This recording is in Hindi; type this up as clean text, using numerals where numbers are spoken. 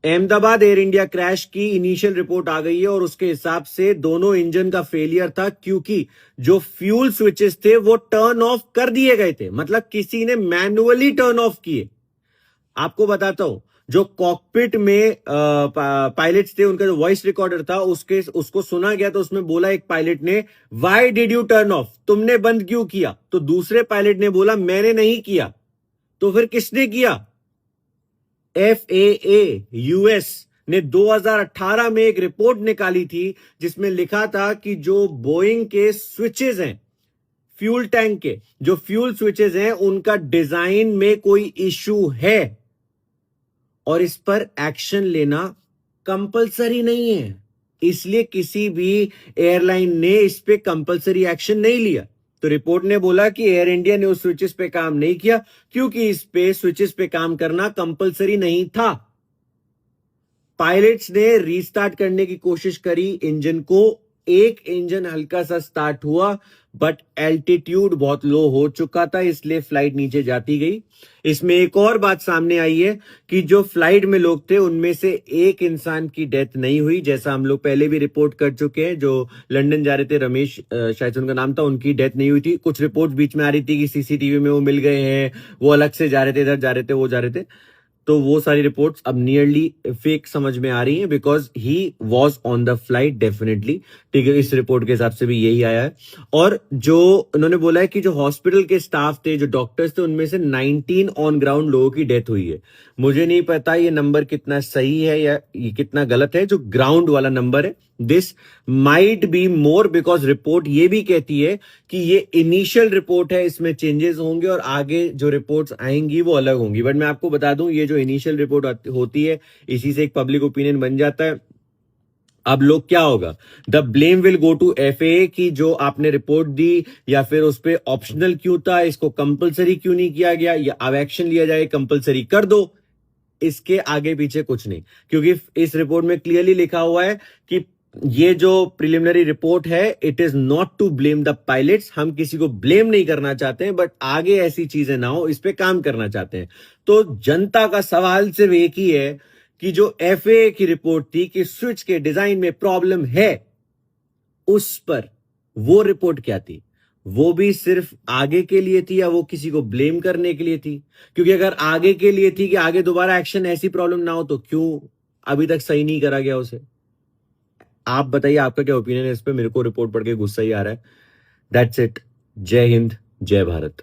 अहमदाबाद एयर इंडिया क्रैश की इनिशियल रिपोर्ट आ गई है और उसके हिसाब से दोनों इंजन का फेलियर था, क्योंकि जो फ्यूल स्विचेस थे वो टर्न ऑफ कर दिए गए थे, मतलब किसी ने मैन्युअली टर्न ऑफ किए। आपको बताता हूं, जो कॉकपिट में पायलट्स थे, उनका जो वॉइस रिकॉर्डर था उसको सुना गया, तो उसमें बोला एक पायलट ने, why did U turn off, तुमने बंद क्यों किया? तो दूसरे पायलट ने बोला, मैंने नहीं किया। तो फिर किसने किया? FAA यूएस ने 2018 में एक रिपोर्ट निकाली थी जिसमें लिखा था कि जो बोइंग के स्विचेस हैं, फ्यूल टैंक के जो फ्यूल स्विचेस हैं, उनका डिजाइन में कोई इश्यू है और इस पर एक्शन लेना कंपलसरी नहीं है। इसलिए किसी भी एयरलाइन ने इस पे कंपलसरी एक्शन नहीं लिया। तो रिपोर्ट ने बोला कि एयर इंडिया ने उस स्विचेस पे काम नहीं किया क्योंकि इस पे स्विचेस पे काम करना कंपलसरी नहीं था। पायलट्स ने रीस्टार्ट करने की कोशिश करी इंजन को, एक इंजन हल्का सा स्टार्ट हुआ, बट एल्टीट्यूड बहुत लो हो चुका था, इसलिए फ्लाइट नीचे जाती गई। इसमें एक और बात सामने आई है कि जो फ्लाइट में लोग थे उनमें से एक इंसान की डेथ नहीं हुई, जैसा हम लोग पहले भी रिपोर्ट कर चुके हैं। जो लंदन जा रहे थे, रमेश शायद उनका नाम था, उनकी डेथ नहीं हुई थी। कुछ रिपोर्ट बीच में आ रही थी कि सीसीटीवी में वो मिल गए हैं, वो अलग से जा रहे थे, इधर जा रहे थे, वो जा रहे थे। तो वो सारी रिपोर्ट्स अब नियरली फेक समझ में आ रही हैं, because he was on the flight definitely. ठीक है, इस रिपोर्ट के हिसाब से भी यही आया है। और जो उन्होंने बोला है कि जो हॉस्पिटल के स्टाफ थे, जो डॉक्टर्स थे, उनमें से 19 ऑन ग्राउंड लोगों की डेथ हुई है। मुझे नहीं पता ये नंबर कितना सही है या ये कितना गलत है, जो ग्राउंड वाला नंबर है। This might be more, because report ये भी कहती है कि ये इनिशियल रिपोर्ट है, इसमें चेंजेस होंगे और आगे जो रिपोर्ट्स आएंगी वो अलग होंगी। बट मैं आपको बता दूं, ये जो इनिशियल रिपोर्ट होती है, इसी से एक पब्लिक ओपिनियन बन जाता है। अब लोग क्या होगा, the blame will go to FAA की जो आपने रिपोर्ट दी, या फिर उस पर ऑप्शनल क्यों था, इसको कंपलसरी क्यों नहीं किया गया, या अब एक्शन लिया जाए, कंपलसरी कर दो। इसके आगे पीछे कुछ नहीं, क्योंकि इस रिपोर्ट में क्लियरली लिखा हुआ है कि ये जो प्रिलिमिनरी रिपोर्ट है, it is not to blame the pilots. हम किसी को ब्लेम नहीं करना चाहते हैं, बट आगे ऐसी चीजें ना हो, इस पे काम करना चाहते हैं। तो जनता का सवाल सिर्फ एक ही है कि जो FAA की रिपोर्ट थी कि स्विच के डिजाइन में प्रॉब्लम है, उस पर वो रिपोर्ट क्या थी? वो भी सिर्फ आगे के लिए थी या वो किसी को ब्लेम करने के लिए थी? क्योंकि अगर आगे के लिए थी कि आगे दोबारा एक्शन ऐसी प्रॉब्लम ना हो, तो क्यों अभी तक सही नहीं करा गया उसे? आप बताइए, आपका क्या ओपिनियन है इस पे? मेरे को रिपोर्ट पढ़ के गुस्सा ही आ रहा है। That's it. जय हिंद, जय भारत।